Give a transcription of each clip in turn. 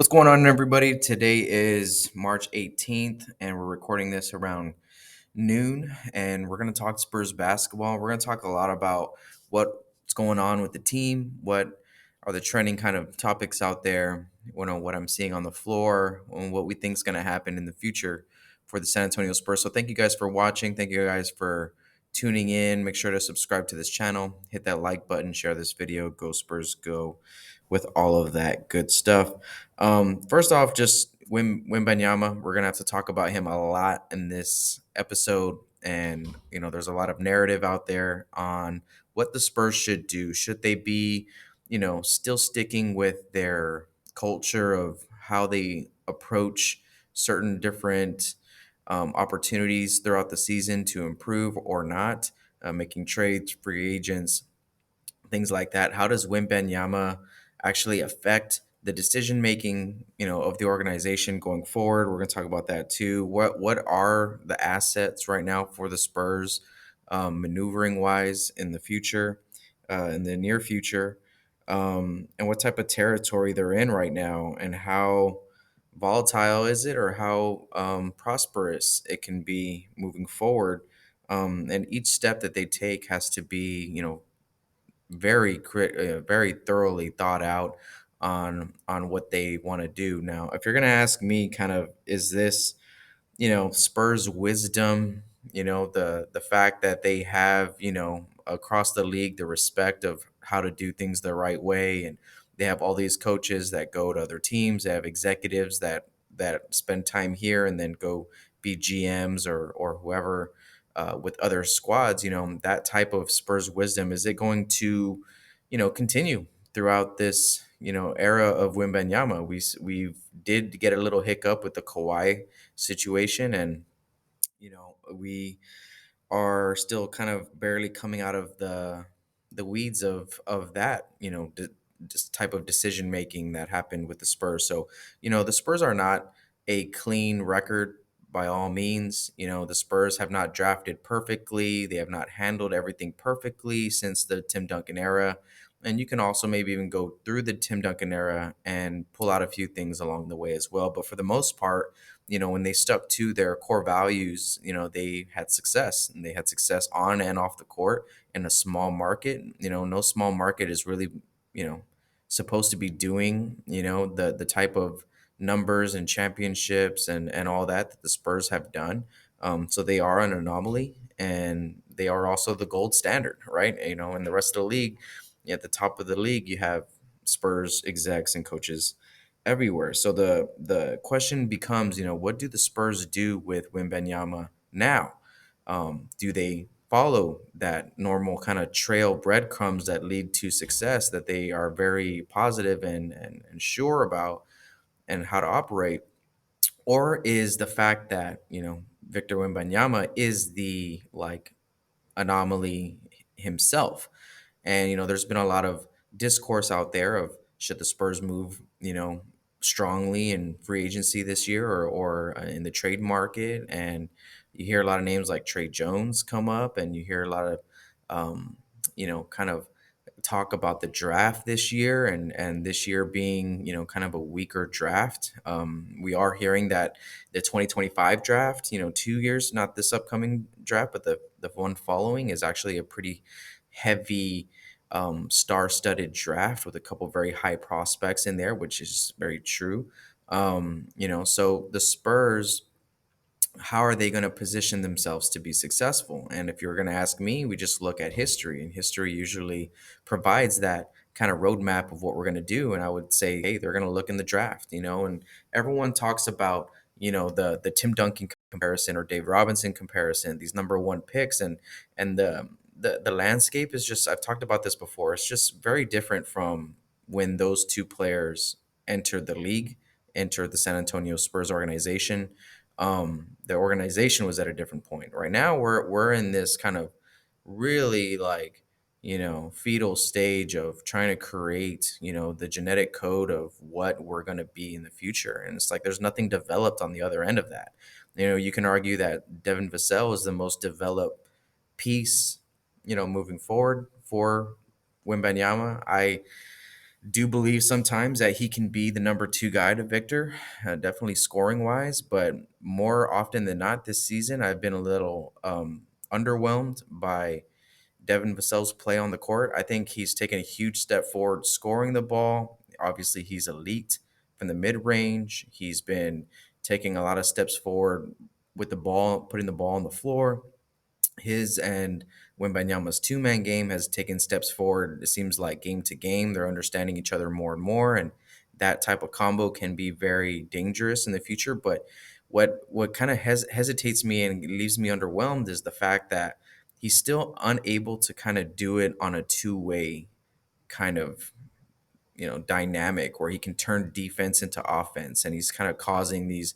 What's going on, everybody? Today is March 18th, and we're recording this around noon. And we're going to talk Spurs basketball. We're going to talk a lot about what's going on with the team, what are the trending kind of topics out there, what I'm seeing on the floor, and what we think is going to happen in the future for the San Antonio Spurs. So, thank you guys for watching. Thank you guys for tuning in. Make sure to subscribe to this channel, hit that like button, share this video. Go Spurs, go! With all of that good stuff. First off, just Wembanyama. We're gonna have to talk about him a lot in this episode, and there's a lot of narrative out there on what the Spurs should do. Should they be, still sticking with their culture of how they approach certain different opportunities throughout the season to improve or not, making trades, free agents, things like that. How does Wembanyama actually affect the decision making, of the organization going forward? We're going to talk about that too. What are the assets right now for the Spurs, maneuvering wise in the future, in the near future, and what type of territory they're in right now, and how volatile is it, or how prosperous it can be moving forward. And each step that they take has to be, very thoroughly thought out on what they want to do. Now, if you're going to ask me, kind of, is this, Spurs wisdom, the fact that they have, across the league, the respect of how to do things the right way, and they have all these coaches that go to other teams, they have executives that spend time here and then go be GMs or whoever, with other squads. That type of Spurs wisdom, is it going to, continue throughout this, era of Wembanyama? We did get a little hiccup with the Kawhi situation, and we are still kind of barely coming out of the weeds of that, this type of decision making that happened with the Spurs. So, the Spurs are not a clean record by all means. The Spurs have not drafted perfectly. They have not handled everything perfectly since the Tim Duncan era. And you can also maybe even go through the Tim Duncan era and pull out a few things along the way as well. But for the most part, when they stuck to their core values, they had success, and they had success on and off the court in a small market. No small market is really, supposed to be doing, the type of numbers and championships and all that the Spurs have done. So they are an anomaly, and they are also the gold standard, right? In the rest of the league, at the top of the league, you have Spurs execs and coaches everywhere. So the question becomes, what do the Spurs do with Wembanyama now? Do they follow that normal kind of trail breadcrumbs that lead to success, that they are very positive and sure about, and how to operate? Or is the fact that, Victor Wembanyama is the, like, anomaly himself? And there's been a lot of discourse out there of, should the Spurs move, strongly in free agency this year, or in the trade market? And you hear a lot of names like Tre Jones come up, and you hear a lot of, kind of talk about the draft this year, and this year being, kind of a weaker draft. We are hearing that the 2025 draft, 2 years, not this upcoming draft, but the one following, is actually a pretty heavy, star-studded draft with a couple very high prospects in there, which is very true. So the Spurs, how are they going to position themselves to be successful? And if you're going to ask me, we just look at history, and history usually provides that kind of roadmap of what we're going to do. And I would say, hey, they're going to look in the draft, and everyone talks about, the Tim Duncan comparison or Dave Robinson comparison, these number one picks, and the landscape is just, I've talked about this before, it's just very different from when those two players entered the league, entered the San Antonio Spurs organization. The organization was at a different point. Right now, we're in this kind of really, like, fetal stage of trying to create, the genetic code of what we're going to be in the future. And it's like there's nothing developed on the other end of that. You can argue that Devin Vassell is the most developed piece, moving forward for Wembanyama. Do believe sometimes that he can be the number two guy to Victor, definitely scoring wise. But more often than not this season, I've been a little underwhelmed by Devin Vassell's play on the court. I think he's taken a huge step forward scoring the ball. Obviously, he's elite from the mid range. He's been taking a lot of steps forward with the ball, putting the ball on the floor. His and Wembanyama's two-man game has taken steps forward. It seems like game to game, they're understanding each other more and more, and that type of combo can be very dangerous in the future. But what kind of hesitates me and leaves me underwhelmed is the fact that he's still unable to kind of do it on a two-way kind of dynamic where he can turn defense into offense, and he's kind of causing these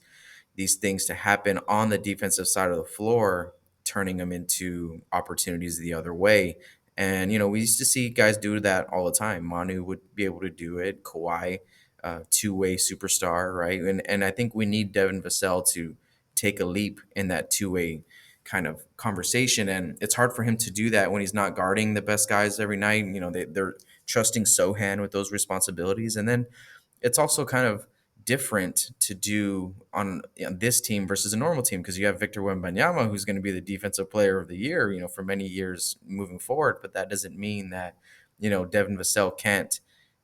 things to happen on the defensive side of the floor, turning them into opportunities the other way. And we used to see guys do that all the time. Manu would be able to do it. Kawhi, two-way superstar, right? And I think we need Devin Vassell to take a leap in that two-way kind of conversation. And it's hard for him to do that when he's not guarding the best guys every night. They're trusting Sohan with those responsibilities. And then it's also kind of different to do on this team versus a normal team because you have Victor Wembanyama, who's going to be the defensive player of the year, for many years moving forward. But that doesn't mean that, Devin Vassell can't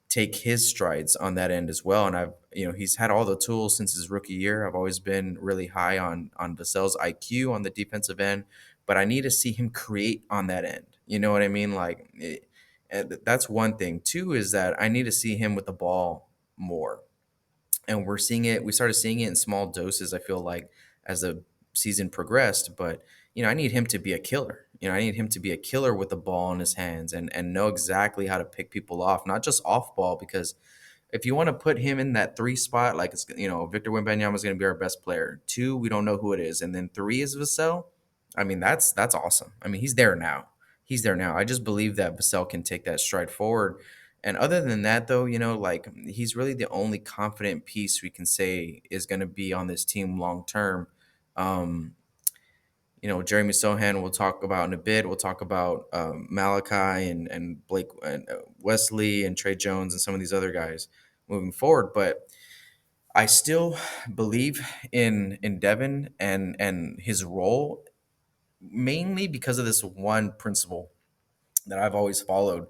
take his strides on that end as well. And he's had all the tools since his rookie year. I've always been really high on Vassell's IQ on the defensive end, but I need to see him create on that end. You know what I mean? And that's one thing. Two is that I need to see him with the ball more, and we started seeing it in small doses, I feel like, as the season progressed. But I need him to be a killer. I need him to be a killer with the ball in his hands, and know exactly how to pick people off, not just off ball. Because if you want to put him in that three spot, like, it's Victor Wembanyama is going to be our best player. Two, we don't know who it is, and then three is Vassell. I mean, that's awesome. I mean, he's there now. He's there now. I just believe that Vassell can take that stride forward. And other than that, though, like, he's really the only confident piece we can say is going to be on this team long term. Um, Jeremy Sohan we'll talk about in a bit. We'll talk about Malachi and Blake and Wesley and Tre Jones and some of these other guys moving forward. But I still believe in Devin and his role, mainly because of this one principle that I've always followed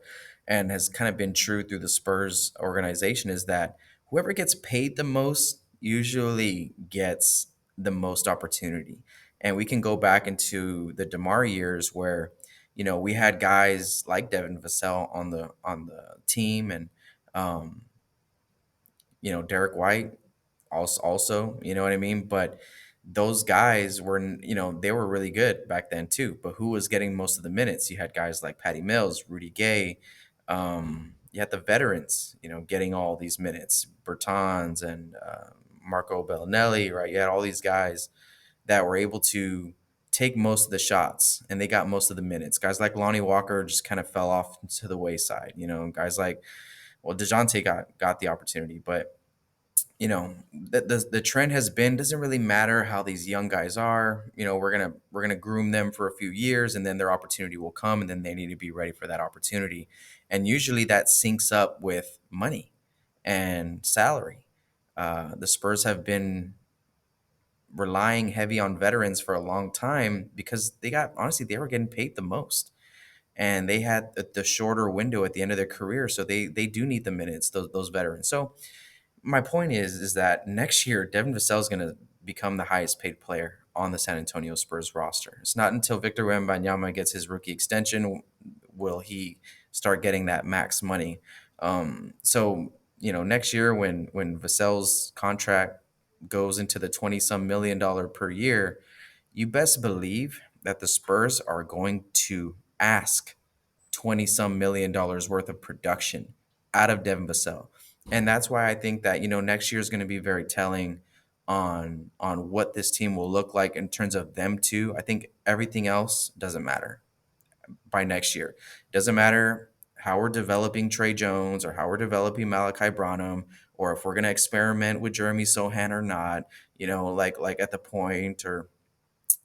and has kind of been true through the Spurs organization, is that whoever gets paid the most usually gets the most opportunity. And we can go back into the DeMar years where, we had guys like Devin Vassell on the team, and um, Derek White also, you know what I mean? But those guys were, they were really good back then too. But who was getting most of the minutes? You had guys like Patty Mills, Rudy Gay. You had the veterans, getting all these minutes, Bertans and Marco Bellinelli, right? You had all these guys that were able to take most of the shots, and they got most of the minutes. Guys like Lonnie Walker just kind of fell off to the wayside. Guys like, well, DeJounte got the opportunity, but the trend has been, doesn't really matter how these young guys are. We're gonna groom them for a few years, and then their opportunity will come, and then they need to be ready for that opportunity. And usually that syncs up with money and salary. The Spurs have been relying heavy on veterans for a long time because they were getting paid the most, and they had the shorter window at the end of their career, so they do need the minutes, those veterans. So my point is that next year Devin Vassell is going to become the highest paid player on the San Antonio Spurs roster. It's not until Victor Wembanyama gets his rookie extension will he start getting that max money. So next year when Vassell's contract goes into the 20-some million per year, you best believe that the Spurs are going to ask 20-some million worth of production out of Devin Vassell. And that's why I think that, next year is going to be very telling on what this team will look like in terms of them too. I think everything else doesn't matter by next year. Doesn't matter how we're developing Tre Jones or how we're developing Malachi Branham, or if we're going to experiment with Jeremy Sohan or not, like at the point, or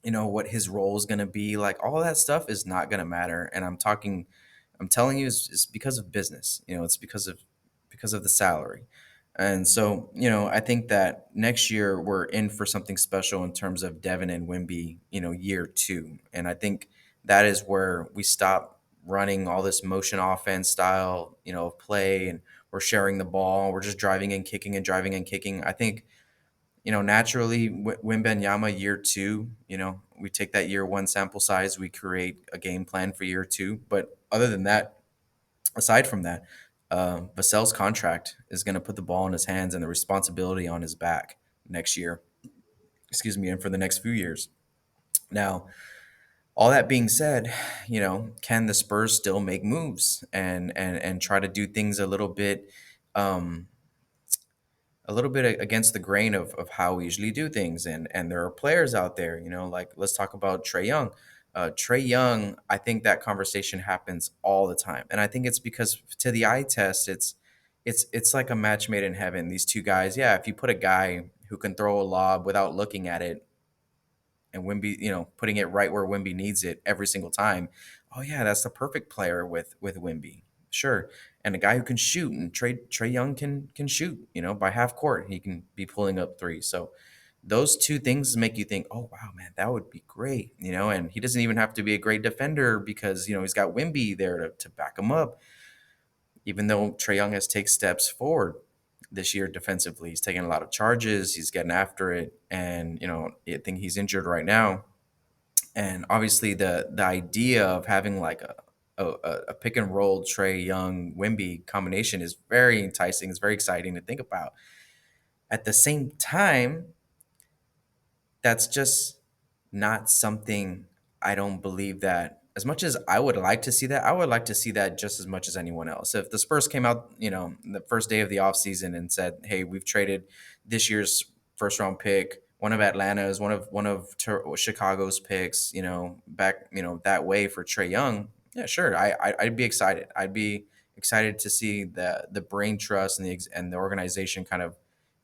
what his role is going to be. Like, all of that stuff is not going to matter. And I'm telling you, it's because of business. It's because of because of the salary. And so, I think that next year we're in for something special in terms of Devin and Wemby, year two. And I think that is where we stop running all this motion offense style, of play, and we're sharing the ball. We're just driving and kicking and driving and kicking. I think, naturally, Wembanyama year two, we take that year one sample size, we create a game plan for year two. But other than that, aside from that, Vassell's contract is going to put the ball in his hands and the responsibility on his back next year. Excuse me, and for the next few years. Now, all that being said, can the Spurs still make moves and try to do things um, a little bit against the grain of how we usually do things? And there are players out there, like let's talk about Tre Young. Tre Young, I think that conversation happens all the time, and I think it's because to the eye test, it's like a match made in heaven. These two guys, yeah. If you put a guy who can throw a lob without looking at it, and Wemby, putting it right where Wemby needs it every single time, oh yeah, that's the perfect player with Wemby. Sure. And a guy who can shoot, and Tre Young can shoot, by half court. He can be pulling up three. So those two things make you think, oh wow, man, that would be great, and he doesn't even have to be a great defender because, he's got Wemby there to back him up. Even though Tre Young has taken steps forward this year defensively, he's taking a lot of charges, he's getting after it, and I think he's injured right now. And obviously, the idea of having like a pick and roll Tre Young Wemby combination is very enticing. It's very exciting to think about. At the same time, that's just not something. I don't believe that. As much as I would like to see that, I would like to see that just as much as anyone else. If the Spurs came out, the first day of the offseason and said, "Hey, we've traded this year's first round pick, one of Atlanta's, Chicago's picks, back, that way for Tre Young." Yeah, sure. I'd be excited. I'd be excited to see the brain trust and the organization kind of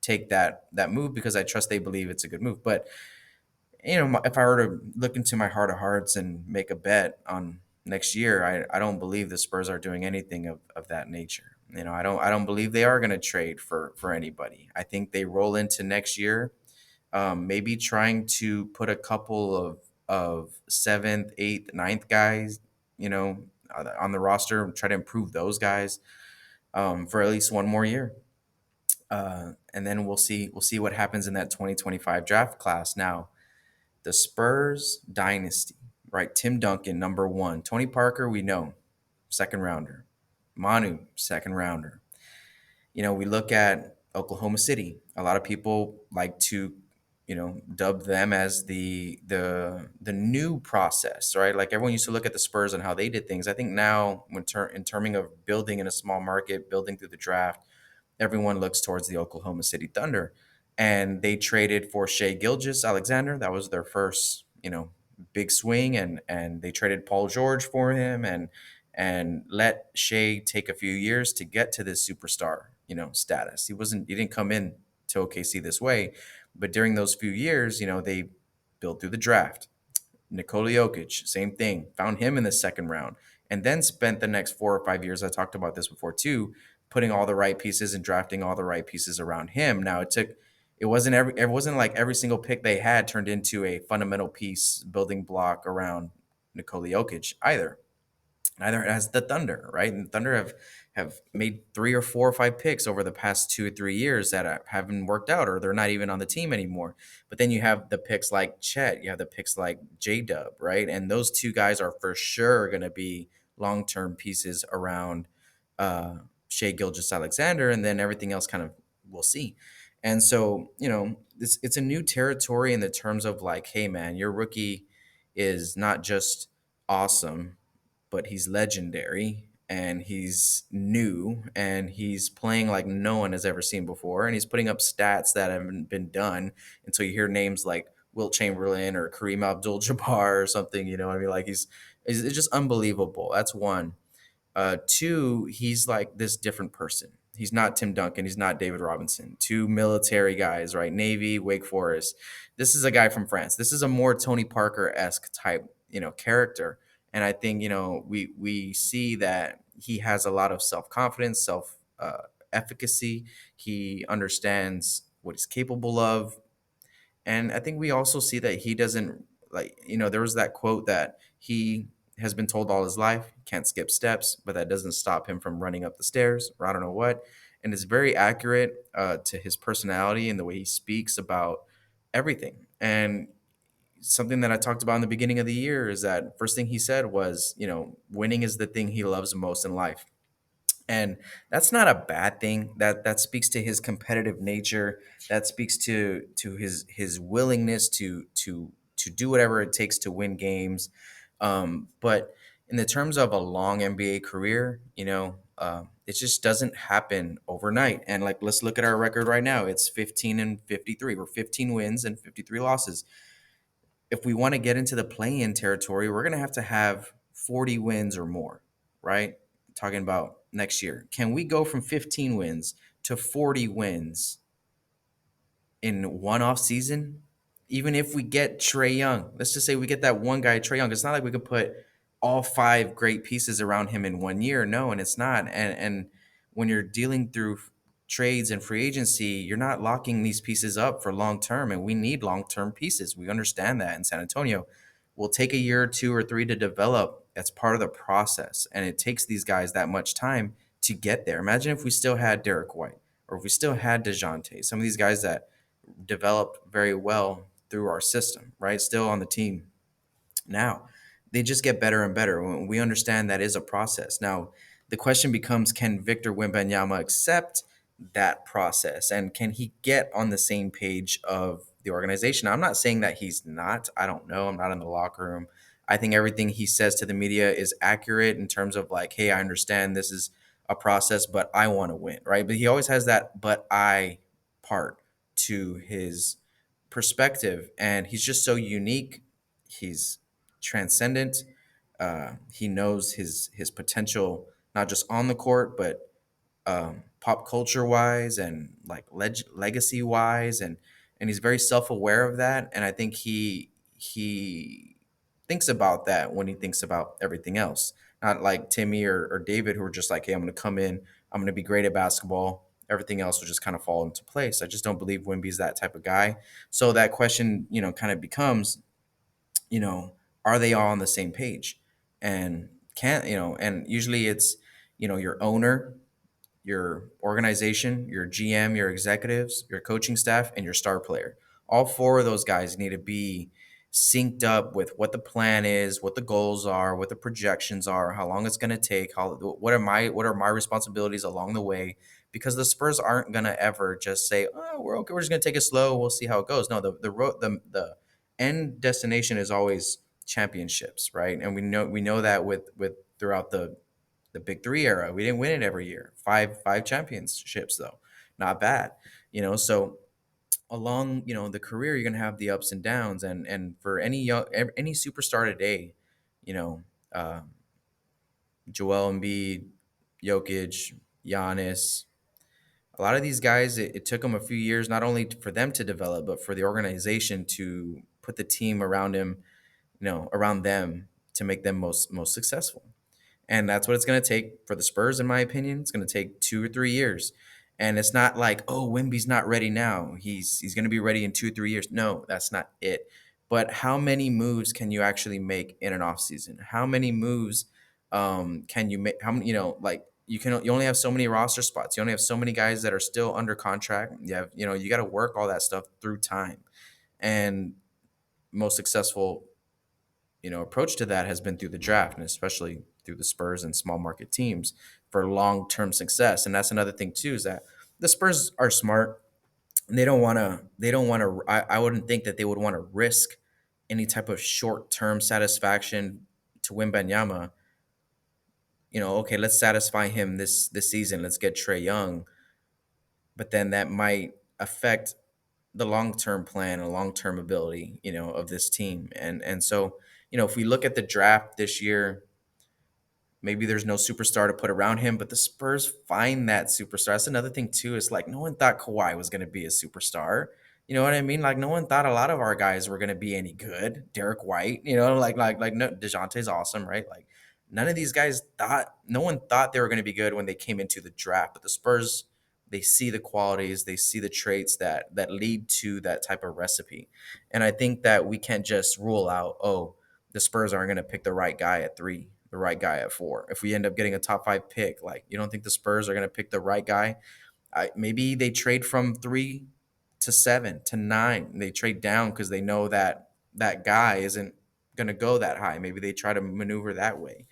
take that move, because I trust they believe it's a good move. But if I were to look into my heart of hearts and make a bet on next year, I don't believe the Spurs are doing anything of that nature. I don't believe they are going to trade for anybody. I think they roll into next year, maybe trying to put a couple of seventh, eighth, ninth guys, on the roster, and try to improve those guys, for at least one more year. And then we'll see what happens in that 2025 draft class. Now, the Spurs dynasty, right? Tim Duncan, number one. Tony Parker, we know, second rounder. Manu, second rounder. We look at Oklahoma City. A lot of people like to, dub them as the new process, right? Like everyone used to look at the Spurs and how they did things. I think now, in terming of building in a small market, building through the draft, everyone looks towards the Oklahoma City Thunder. And they traded for Shea Gilgeous Alexander. That was their first, big swing, and they traded Paul George for him, and let Shea take a few years to get to this superstar, status. He didn't come in to OKC this way, but during those few years, they built through the draft. Nikola Jokic, same thing. Found him in the second round, and then spent the next 4 or 5 years. I talked about this before too, putting all the right pieces and drafting all the right pieces around him. Now it wasn't like every single pick they had turned into a fundamental piece, building block around Nikola Jokic either. Neither has the Thunder, right? And the Thunder have made 3 or 4 or 5 picks over the past 2 or 3 years that haven't worked out, or they're not even on the team anymore. But then you have the picks like Chet, you have the picks like J Dub, right? And those two guys are for sure going to be long term pieces around uh, Shea Gilgis Alexander, and then everything else kind of we'll see. And so, it's a new territory in the terms of like, hey man, your rookie is not just awesome, but he's legendary, and he's new, and he's playing like no one has ever seen before, and he's putting up stats that haven't been done until you hear names like Wilt Chamberlain or Kareem Abdul-Jabbar or something. You know what I mean? Like it's just unbelievable. That's one. Two, he's like this different person. He's not Tim Duncan. He's not David Robinson. Two military guys, right? Navy, Wake Forest. This is a guy from France. This is a more Tony Parker esque type, character. And I think we see that he has a lot of self confidence, self efficacy. He understands what he's capable of. And I think we also see that he doesn't like, there was that quote that he has been told all his life, can't skip steps, but that doesn't stop him from running up the stairs or I don't know what. And it's very accurate to his personality and the way he speaks about everything. And something that I talked about in the beginning of the year is that first thing he said was, winning is the thing he loves most in life. And that's not a bad thing. That speaks to his competitive nature. That speaks to his willingness to do whatever it takes to win games. But in the terms of a long NBA career, it just doesn't happen overnight. And like, let's look at our record right now. It's 15-53. We're 15 wins and 53 losses. If we want to get into the play-in territory, we're going to have 40 wins or more, right? Talking about next year. Can we go from 15 wins to 40 wins in one off season? Even if we get Tre Young, let's just say we get that one guy, Tre Young. It's not like we could put all five great pieces around him in 1 year. No, and it's not. And when you're dealing through trades and free agency, you're not locking these pieces up for long term. And we need long term pieces. We understand that in San Antonio. Will take a year or two or three to develop. That's part of the process. And it takes these guys that much time to get there. Imagine if we still had Derek White or if we still had DeJounte, some of these guys that developed very well through our system, right? Still on the team now. They just get better and better. We understand that is a process. Now, the question becomes, can Victor Wembanyama accept that process? And can he get on the same page of the organization? I'm not saying that he's not. I don't know. I'm not in the locker room. I think everything he says to the media is accurate in terms of like, hey, I understand this is a process, but I want to win, right? But he always has that but I part to his perspective. And he's just so unique. He's transcendent. He knows his potential, not just on the court, but pop culture wise and like legacy wise, and he's very self aware of that. And I think he thinks about that when he thinks about everything else. Not like Timmy or David, who are just like, hey, I'm going to come in, I'm going to be great at basketball. Everything else will just kind of fall into place. I just don't believe Wemby's that type of guy. So that question, kind of becomes, you know, are they all on the same page? And and usually it's, your owner, your organization, your GM, your executives, your coaching staff, and your star player. All four of those guys need to be synced up with what the plan is, what the goals are, what the projections are, how long it's going to take, how what are my responsibilities along the way, because the Spurs aren't going to ever just say, "Oh, we're okay, we're just going to take it slow, we'll see how it goes." No, the end destination is always championships, right? And we know that with throughout the big three era. We didn't win it every year. Five championships though. Not bad. So along, the career you're gonna have the ups and downs, and for any superstar today, you know, uh, Joel Embiid, Jokic, Giannis, a lot of these guys, it took them a few years not only for them to develop, but for the organization to put the team around him, around them to make them most successful. And that's what it's going to take for the Spurs, in my opinion. It's going to take 2 or 3 years. And it's not like, oh, Wimby's not ready now. He's going to be ready in 2 or 3 years. No, that's not it. But how many moves can you actually make in an offseason? How many moves can you make? How many, like you only have so many roster spots. You only have so many guys that are still under contract. You got to work all that stuff through time. And most successful approach to that has been through the draft, and especially through the Spurs and small market teams for long-term success. And that's another thing too, is that the Spurs are smart. And they don't want to I wouldn't think that they would want to risk any type of short-term satisfaction to Wembanyama. Okay, let's satisfy him this season. Let's get Tre Young, but then that might affect the long-term plan and long-term ability, of this team. And so, if we look at the draft this year, maybe there's no superstar to put around him, but the Spurs find that superstar. That's another thing too. It's like no one thought Kawhi was going to be a superstar. You know what I mean? Like no one thought a lot of our guys were going to be any good. Derek White, like no, DeJounte's awesome, right? Like none of these guys thought. No one thought they were going to be good when they came into the draft. But the Spurs they see the qualities, they see the traits that lead to that type of recipe. And I think that we can't just rule out, oh, the Spurs aren't going to pick the right guy at 3, the right guy at 4. If we end up getting a top 5 pick, like, you don't think the Spurs are going to pick the right guy? Maybe they trade from 3 to 7 to 9. They trade down because they know that that guy isn't going to go that high. Maybe they try to maneuver that way.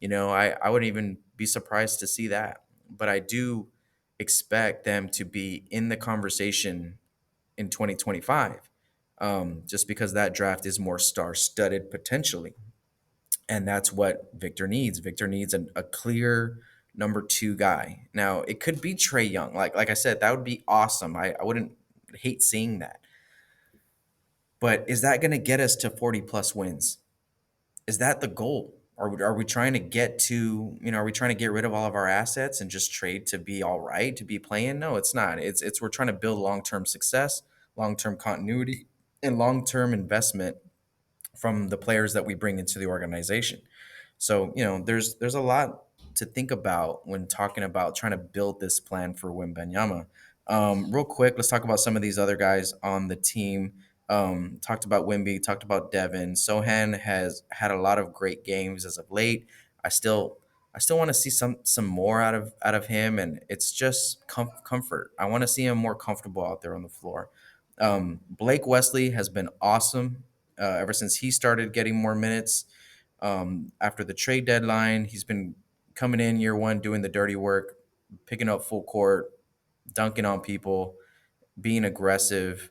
I wouldn't even be surprised to see that. But I do expect them to be in the conversation in 2025, just because that draft is more star studded potentially. And that's what Victor needs. Victor needs a clear number 2 guy. Now, it could be Tre Young. Like I said, that would be awesome. I wouldn't hate seeing that. But is that going to get us to 40 plus wins? Is that the goal? Are we trying to get to, are we trying to get rid of all of our assets and just trade to be all right, to be playing? No, it's not. It's we're trying to build long-term success, long-term continuity, and long-term investment from the players that we bring into the organization. So, there's a lot to think about when talking about trying to build this plan for Wembanyama. Real quick, let's talk about some of these other guys on the team. Talked about Wemby, talked about Devin. Sohan has had a lot of great games as of late. I still I still want to see some more out of him, and it's just comfort. I want to see him more comfortable out there on the floor. Blake Wesley has been awesome ever since he started getting more minutes. After the trade deadline, he's been coming in year one, doing the dirty work, picking up full court, dunking on people, being aggressive,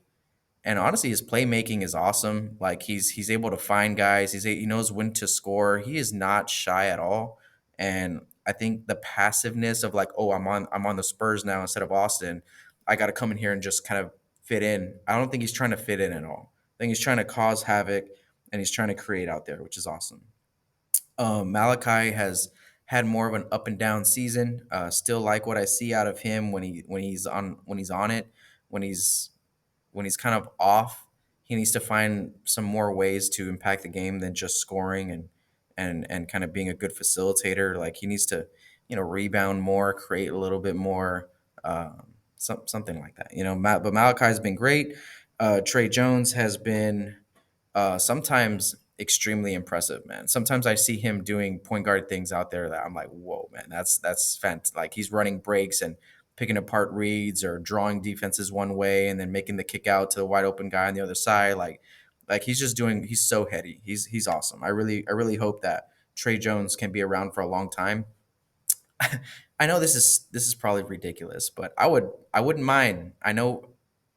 and honestly, his playmaking is awesome. Like he's able to find guys. He knows when to score. He is not shy at all. And I think the passiveness of like, oh, I'm on the Spurs now instead of Austin. I got to come in here and just kind of fit in. I don't think he's trying to fit in at all. I think he's trying to cause havoc and he's trying to create out there, which is awesome. Malachi has had more of an up and down season. Still like what I see out of him when he's on it, when he's kind of off. He needs to find some more ways to impact the game than just scoring and kind of being a good facilitator. Like he needs to, rebound more, create a little bit more, something like that. But Malachi's been great. Tre Jones has been sometimes extremely impressive, man. Sometimes I see him doing point guard things out there that I'm like, whoa, man, that's fantastic. Like he's running breaks and picking apart reads or drawing defenses one way and then making the kick out to the wide open guy on the other side. Like he's so heady. He's awesome. I really hope that Tre Jones can be around for a long time. I know this is probably ridiculous, but I wouldn't mind. I know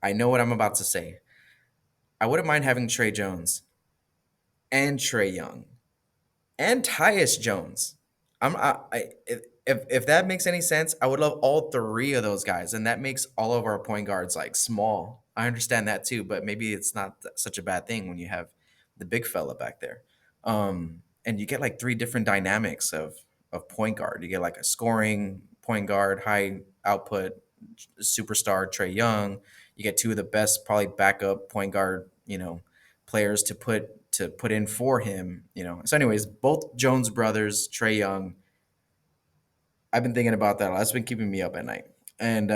what I'm about to say. I wouldn't mind having Tre Jones and Tre Young and Tyus Jones. If that makes any sense, I would love all 3 of those guys, and that makes all of our point guards like small. I understand that too, but maybe it's not such a bad thing when you have the big fella back there. And you get like 3 different dynamics of point guard. You get like a scoring point guard, high output superstar Tre Young. You get 2 of the best probably backup point guard, players to put in for him. So anyways, both Jones brothers, Tre Young, I've been thinking about that a lot. That's been keeping me up at night. And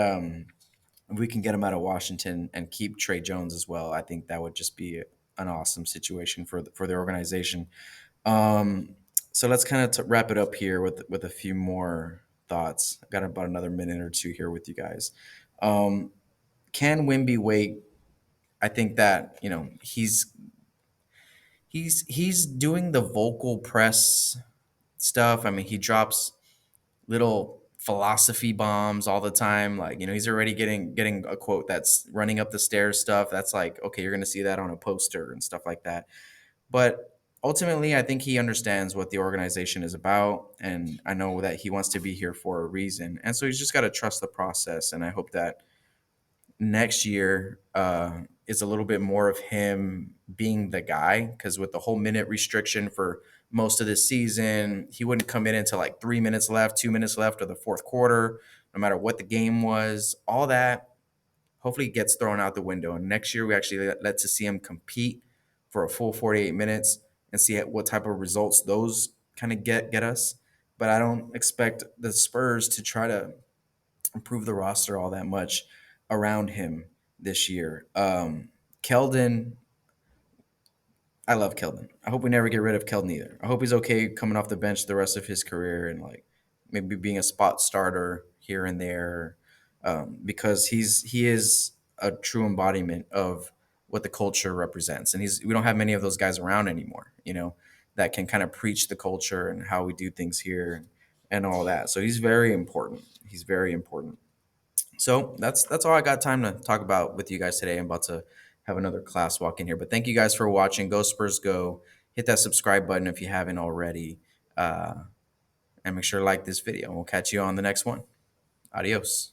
if we can get him out of Washington and keep Tre Jones as well, I think that would just be an awesome situation for the organization. So let's kind of wrap it up here with a few more thoughts. I've got about another minute or two here with you guys. Um, can Wimby wait? I think that he's doing the vocal press stuff. I mean, he drops little philosophy bombs all the time. Like, he's already getting a quote that's running up the stairs stuff. That's like, okay, you're gonna see that on a poster and stuff like that. But ultimately, I think he understands what the organization is about, and I know that he wants to be here for a reason. And so he's just got to trust the process. And I hope that next year is a little bit more of him being the guy, because with the whole minute restriction for most of this season, he wouldn't come in until like 3 minutes left, 2 minutes left of the fourth quarter, no matter what the game was. All that hopefully gets thrown out the window. And next year, we actually let to see him compete for a full 48 minutes and see what type of results those kind of get us. But I don't expect the Spurs to try to improve the roster all that much around him this year. Keldon, I love Keldon. I hope we never get rid of Keldon either. I hope he's okay coming off the bench the rest of his career and like maybe being a spot starter here and there, because he is a true embodiment of what the culture represents, and we don't have many of those guys around anymore. That can kind of preach the culture and how we do things here and all that. So he's very important. He's very important. So that's all I got time to talk about with you guys today. I'm about to have another class walk in here, but thank you guys for watching. Go Spurs, go! Hit that subscribe button if you haven't already, and make sure to like this video. We'll catch you on the next one. Adios.